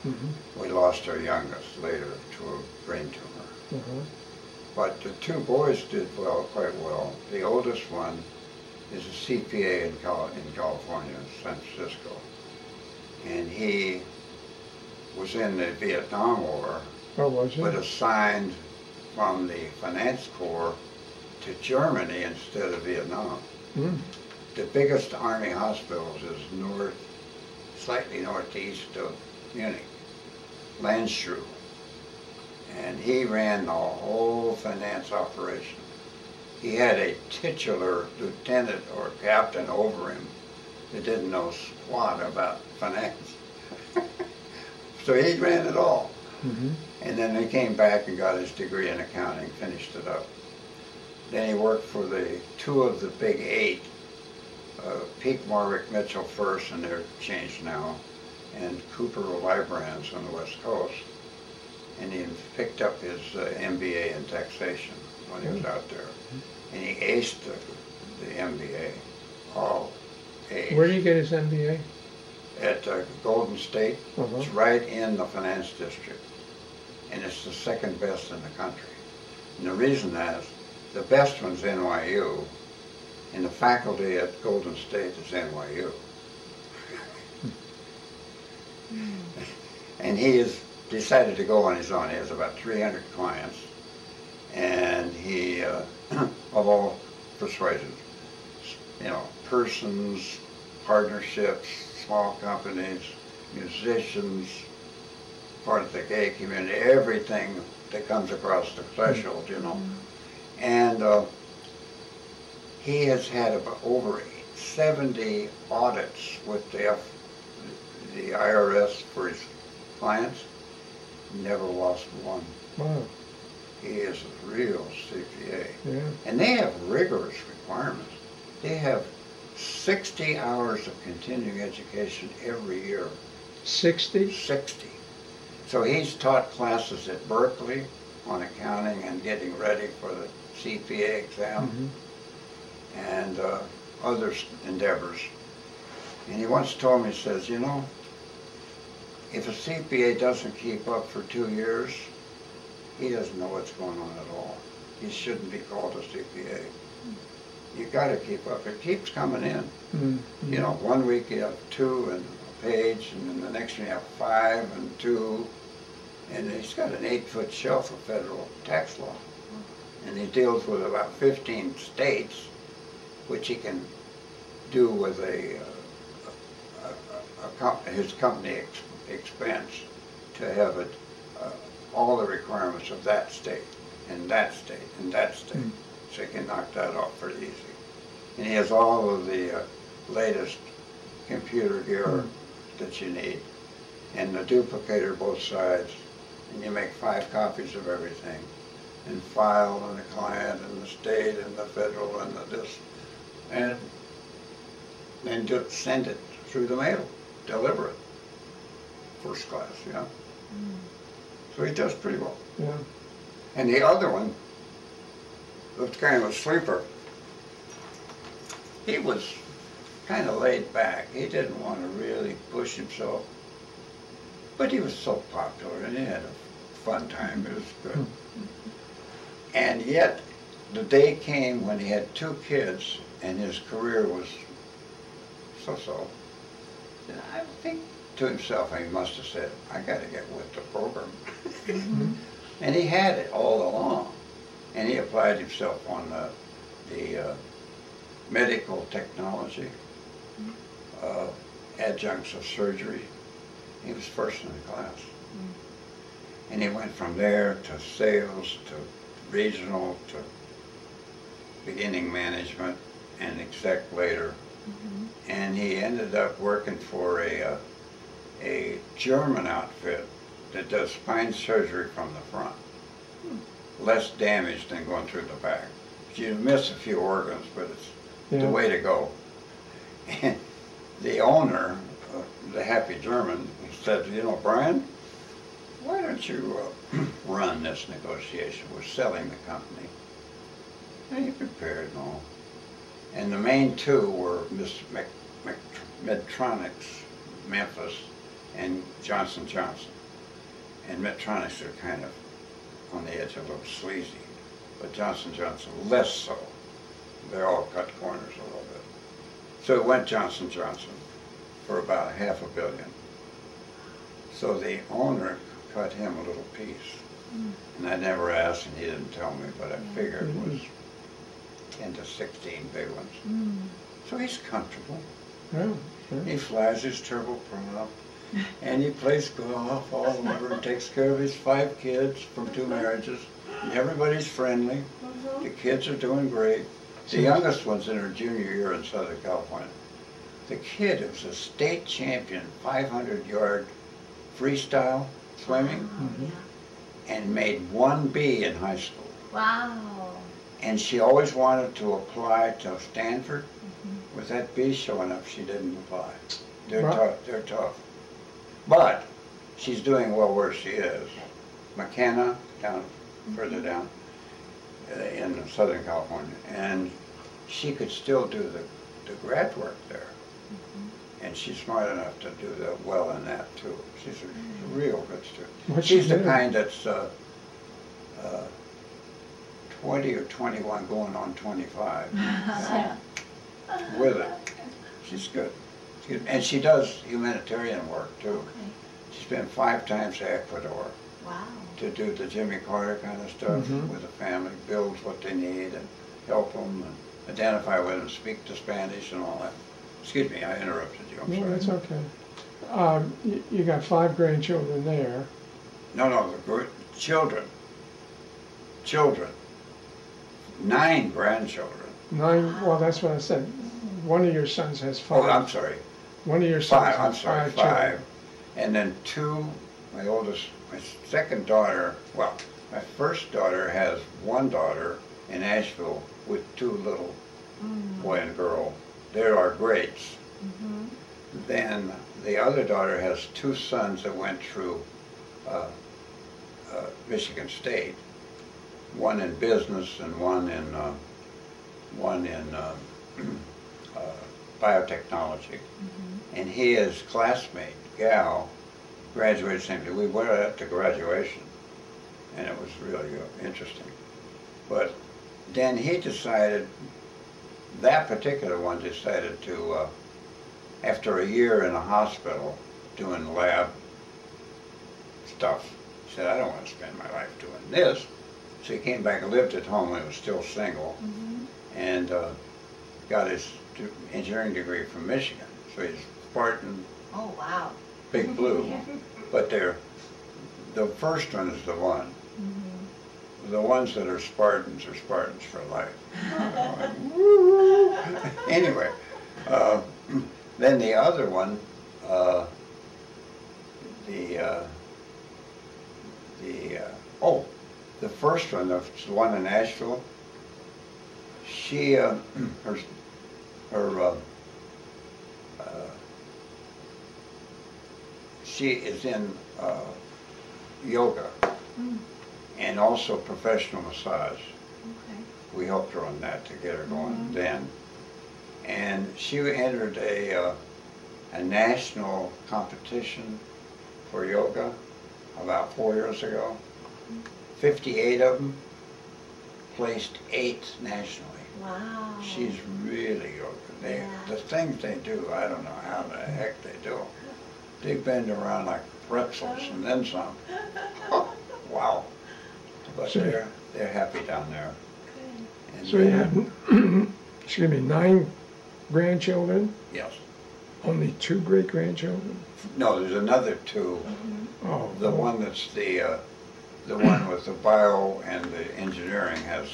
Mm-hmm. We lost our youngest later to a brain tumor. But the 2 boys did quite well. The oldest one is a CPA in California, San Francisco. And he was in the Vietnam War, but assigned from the Finance Corps to Germany instead of Vietnam. The biggest Army hospitals is slightly northeast of Munich, Landshut. and he ran the whole finance operation. He had a titular lieutenant or captain over him that didn't know squat about finance. So he ran it all. Mm-hmm. And then he came back and got his degree in accounting, finished it up. Then he worked for the two of the big eight, Peak Marwick Mitchell first, and they're changed now, and Cooper Librands on the West Coast. And he picked up his MBA in taxation when he was out there. And he aced the MBA, all A's. Where did you get his MBA? At Golden State. Uh-huh. It's right in the finance district. And it's the second best in the country. And the reason is, the best one's NYU, and the faculty at Golden State is NYU. And he has decided to go on his own. He has about 300 clients, and he, of all persuasions, you know, persons, partnerships, small companies, musicians, part of the gay community, everything that comes across the threshold, you know. And he has had about over 70 audits with the IRS for his clients. Never lost one. Wow. He is a real CPA. Yeah. And they have rigorous requirements. They have 60 hours of continuing education every year. 60? 60. So he's taught classes at Berkeley on accounting and getting ready for the CPA exam. Mm-hmm. And other endeavors. And he once told me, he says, you know, if a CPA doesn't keep up for 2 years, he doesn't know what's going on at all. He shouldn't be called a CPA. You got to keep up. It keeps coming in. Mm-hmm. You know, 1 week you have 2 and a page, and then the next one you have 5 and 2. And he's got an 8-foot shelf of federal tax law. And he deals with about 15 states, which he can do with his company expense to have it, all the requirements of that state, and that state, and that state. So he can knock that off pretty easy. And he has all of the latest computer gear that you need, and the duplicator both sides, and you make 5 copies of everything, and file on the client, and the state, and the federal, and the this, and then just send it through the mail, deliver it, first class, you know. So he does pretty well. Yeah. And the other one was kind of a sleeper. He was kind of laid back. He didn't want to really push himself, but he was so popular, and he had a fun time. It was good. And yet, the day came when he had 2 kids, and his career was so-so. And I think to himself, he must have said, I got to get with the program. And he had it all along. And he applied himself on the medical technology, adjuncts of surgery. He was first in the class. And he went from there to sales, to regional, to beginning management, and exec later. And he ended up working for a German outfit that does spine surgery from the front. Less damage than going through the back. You miss a few organs, but it's the way to go. And the owner, the happy German, said, you know, Brian, why don't you run this negotiation? We're selling the company. And he prepared and all. And the main 2 were Medtronics, Memphis, and Johnson & Johnson. And Medtronics are kind of on the edge, a little sleazy, but Johnson & Johnson less so. They all cut corners a little bit. So it went Johnson & Johnson for about $500 million. So the owner cut him a little piece. And I never asked, and he didn't tell me, but I figured it was 10 to 16 big ones. So he's comfortable. Yeah, sure. He flies his turboprop. And he plays golf all over and takes care of his 5 kids from 2 marriages. And everybody's friendly. The kids are doing great. The youngest one's in her junior year in Southern California. The kid was a state champion, 500-yard freestyle swimming, and made 1B in high school. Wow. And she always wanted to apply to Stanford. With that B showing up, she didn't apply. They're tough. They're tough. But she's doing well where she is. McKenna, down further down in Southern California, and she could still do the grad work there. And she's smart enough to do that well in that too. She's a real good student. She's the kind that's 20 or 21 going on 25. With it. She's good. And she does humanitarian work too. She's been 5 times to Ecuador. Wow. To do the Jimmy Carter kind of stuff with the family, builds what they need and help them and identify with them, speak the Spanish and all that. Excuse me, I interrupted you. I'm sorry. That's okay. You got 5 grandchildren there. No, the children. Children. 9 grandchildren. 9, well, that's what I said. One of your sons has 5. Oh, I'm sorry. One of your sons 5, I'm has sorry, 5 5. children. And then 2, my second daughter, well, my first daughter has 1 daughter in Asheville with 2 little boy and girl. They're our greats. Then the other daughter has 2 sons that went through Michigan State. One in business and one in biotechnology. And his classmate, gal, graduated same day. We went at the graduation, and it was really interesting. But then he decided, that particular one decided to, after a year in a hospital doing lab stuff, he said, I don't want to spend my life doing this. So he came back and lived at home when he was still single, and got his engineering degree from Michigan. So he's Spartan. Oh, wow. Big Blue. But the first one is the one. The ones that are Spartans for life. Anyway, then the other one, the first one, the one in Asheville, she, she is in yoga and also professional massage. We helped her on that to get her going then. And she entered a national competition for yoga about 4 years ago. 58 of them, placed 8th nationally. Wow. She's really good. The things they do, I don't know how the heck they do them. They bend around like pretzels and then some. Oh, wow. But So- they're happy down there. And So you have, excuse me, 9 grandchildren, yes. only 2 great-grandchildren? No, there's another 2. Oh. The one that's the one with the bio and the engineering has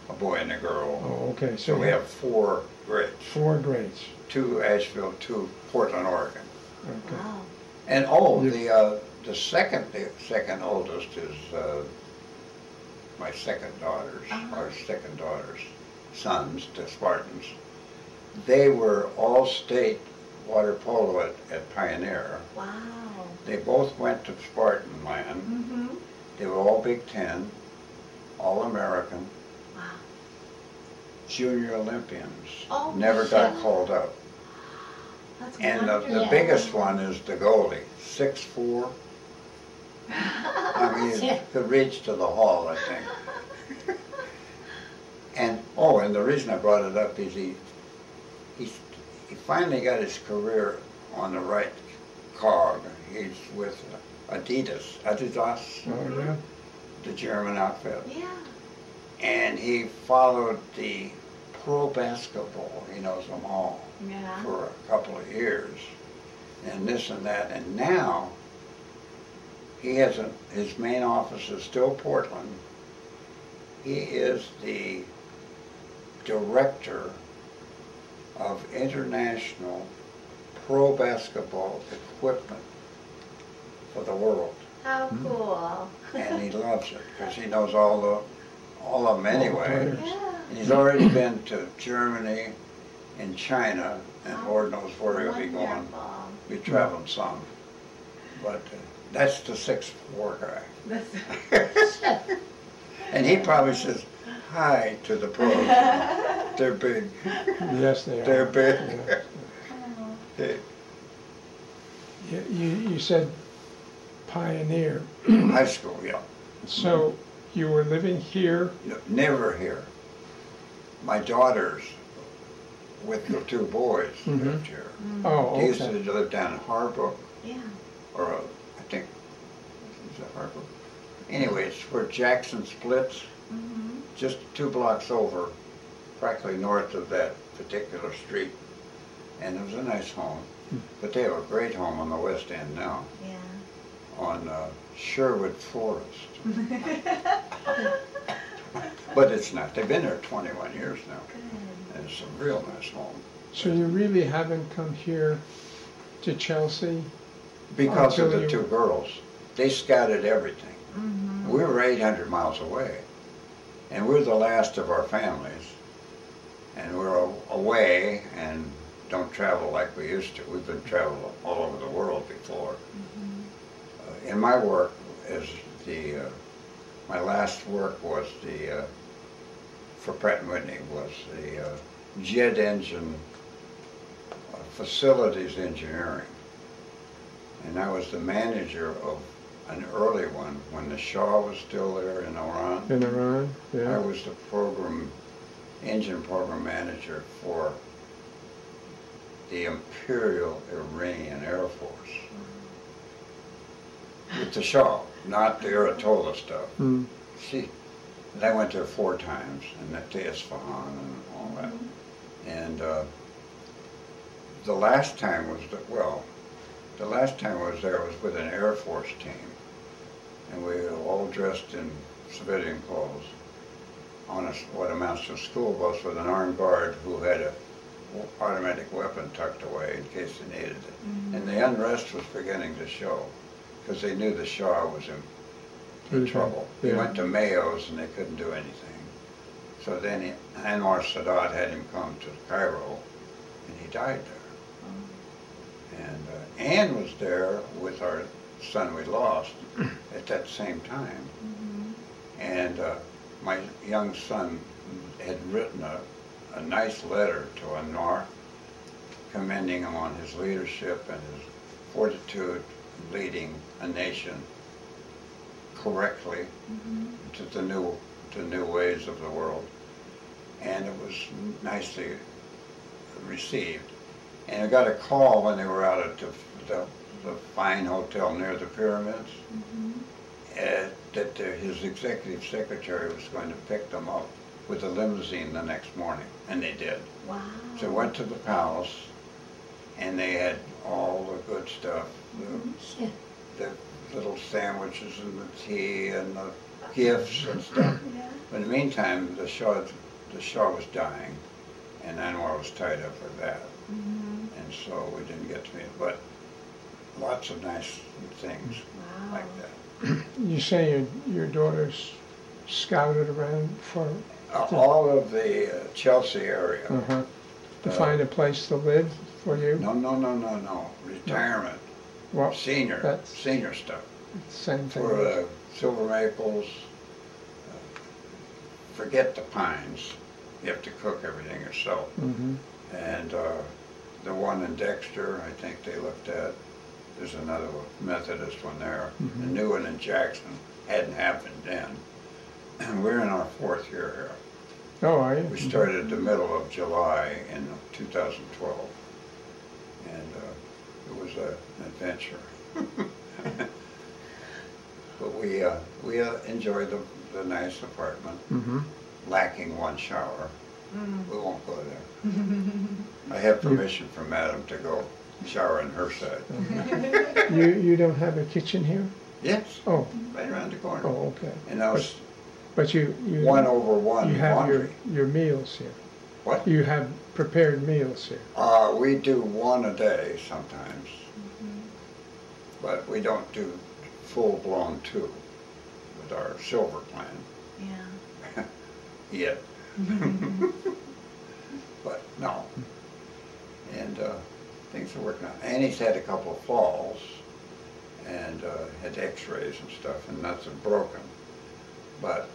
a boy and a girl. Oh, okay. So we have 4 greats. 4 greats. 2 Asheville, 2 Portland, Oregon. Okay. Wow. And the second oldest is my second daughter's sons, the Spartans. They were all state water polo at Pioneer. Wow. They both went to Spartan land. They were all Big Ten, all American, Wow. junior Olympians. Oh, Never got called up. That's And the wonderful. biggest one is the goalie, 6'4". I mean, he could reach to the hall, I think. And the reason I brought it up is he finally got his career on the right cog. He's with Adidas, Oh, yeah? the German outfit. Yeah. And he followed the pro basketball, he knows them all, Yeah. for a couple of years. and this and that. And now he has his main office is still Portland. He is the director of international pro basketball equipment for the world. How cool. And he loves it because he knows all of them anyway. Yeah. And he's already been to Germany and China, and Lord knows where he'll be going. Wonderful. Be traveling some. But that's the 6'4" guy. That's And he probably says hi to the pros. They're big. Yes, they are. They're big. Yeah. You said Pioneer. High school, yeah. So you were living here? Never here. My daughters, with the two boys, lived here. Oh, They used okay. to live down in Harbrook, Yeah. or I think, is it Harbrook? Anyway, it's where Jackson splits, just 2 blocks over, practically north of that particular street. And it was a nice home. But they have a great home on the West End now, Yeah. on Sherwood Forest. But it's not. They've been there 21 years now. Good. And it's a real nice home. So you really haven't come here to Chelsea? Because of Until the you- two girls. They scouted everything. Mm-hmm. We were 800 miles away. And we're the last of our families. And we're away and don't travel like we used to. We've been traveling all over the world before. In my work, my last work was for Pratt and Whitney, was the jet engine facilities engineering. And I was the manager of an early one when the Shah was still there in Iran. In Iran? Yeah. I was the engine program manager for the Imperial Iranian Air Force. With the Shah, not the Ayatollah stuff. See, and I went there 4 times, and that to Isfahan and all that. And the last time the last time I was there was with an Air Force team, and we were all dressed in civilian clothes on what amounts to a school bus with an armed guard who had a automatic weapon tucked away in case they needed it. And the unrest was beginning to show because they knew the Shah was in trouble. He went to Mayo's and they couldn't do anything. So then Anwar Sadat had him come to Cairo, and he died there. And Ann was there with our son we lost at that same time. And my young son had written a nice letter to Anwar, commending him on his leadership and his fortitude in leading a nation correctly to the new ways of the world. And it was nicely received. And I got a call when they were out at the fine hotel near the pyramids, that his executive secretary was going to pick them up with a limousine the next morning, and they did. Wow. So I went to the palace, and they had all the good stuff, the little sandwiches and the tea and the gifts and stuff. But in the meantime, the Shah was dying, and Anwar was tied up with that. And so we didn't get to meet, but lots of nice things like that. You say your daughters scouted around for All of the Chelsea area. to find a place to live for you? No. Retirement. Well, Senior stuff. Same thing. For Silver Maples, forget the Pines. You have to cook everything yourself. And the one in Dexter, I think they looked at. There's another Methodist one there. The new one in Jackson hadn't happened then. And we're in our 4th year here. Oh, are you? We started the middle of July in 2012. And it was an adventure. But we enjoyed the nice apartment, lacking one shower. We won't go there. I have permission from Madam to go shower in her side. You don't have a kitchen here? Yes, Oh, right around the corner. oh, okay. And those But you 1-over-1 you have laundry. your meals here. What? You have prepared meals here. We do one a day sometimes, but we don't do full-blown two with our silver plan Yeah. yet. But no, and things are working out. Annie's had a couple of falls and had x-rays and stuff, and nothing broken, but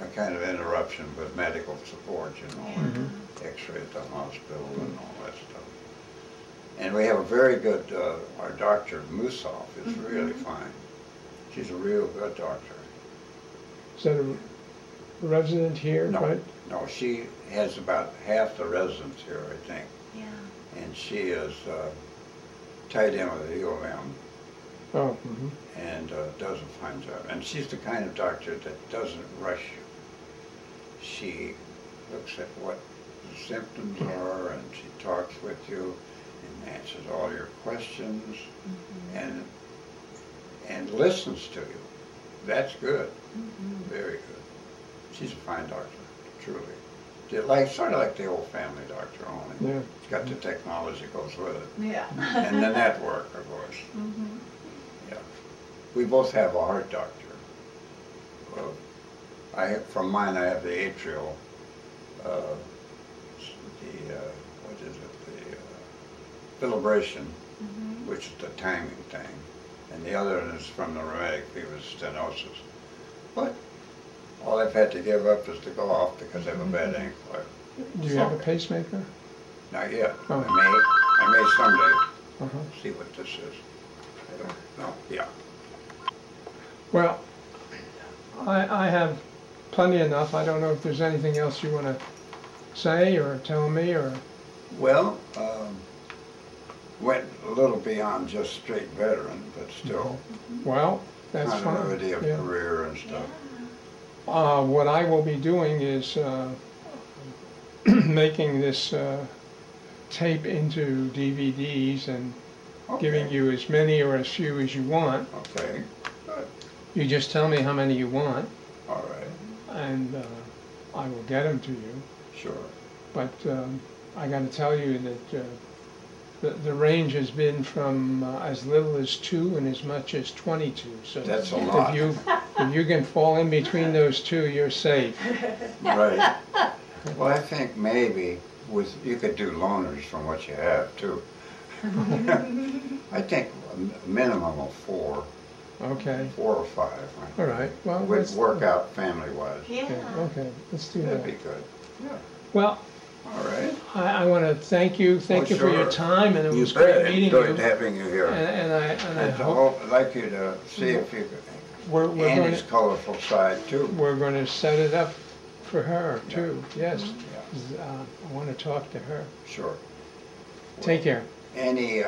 a kind of interruption with medical support, you know, x-ray at the hospital and all that stuff. And we have a very good, our doctor, Musoff, is really fine. She's a real good doctor. Is that a resident here? No, Right? no, she has about half the residents here, I think. Yeah. And she is tied in with the U of M Oh, and does a fine job. And she's the kind of doctor that doesn't rush you. She looks at what the symptoms are, and she talks with you and answers all your questions and listens to you. That's good. Very good. She's a fine doctor, truly. Sort of like the old family doctor only. yeah. It's got the technology that goes with it. Yeah. And the network, of course. Yeah. We both have a heart doctor. From mine, I have the atrial, what is it, the filibration, which is the timing thing. And the other one is from the rheumatic fever stenosis. But all I've had to give up is to go off because I have a bad ankle. Do you have a pacemaker? Not yet. Oh. I may someday see what this is. I don't know. Yeah. Well, I have plenty enough. I don't know if there's anything else you want to say or tell me or... Well, went a little beyond just straight veteran, but still Well, that's fine. continuity of Yeah. career and stuff. What I will be doing is making this tape into DVDs and giving you as many or as few as you want. Okay, good. You just tell me how many you want, All right, and I will get them to you. sure. But I got to tell you that the range has been from as little as 2 and as much as 22. So That's a lot. if you can fall in between those two, you're safe. Right. Well, I think maybe you could do loaners from what you have too. I think a minimum of 4. Okay. 4 or 5. All right. Well, Would let's work out family-wise. Yeah. Okay. Let's do That'd that. be good. Yeah. Well, All right. I want to thank you. Thank you for your sure. time, and it You was great bet. meeting Enjoyed you. having you here. And I I'd hope like you to see if you could. we're going Annie's to colorful side too. set it up for her too. Yes. Yeah, I want to talk to her. sure. Take care. Annie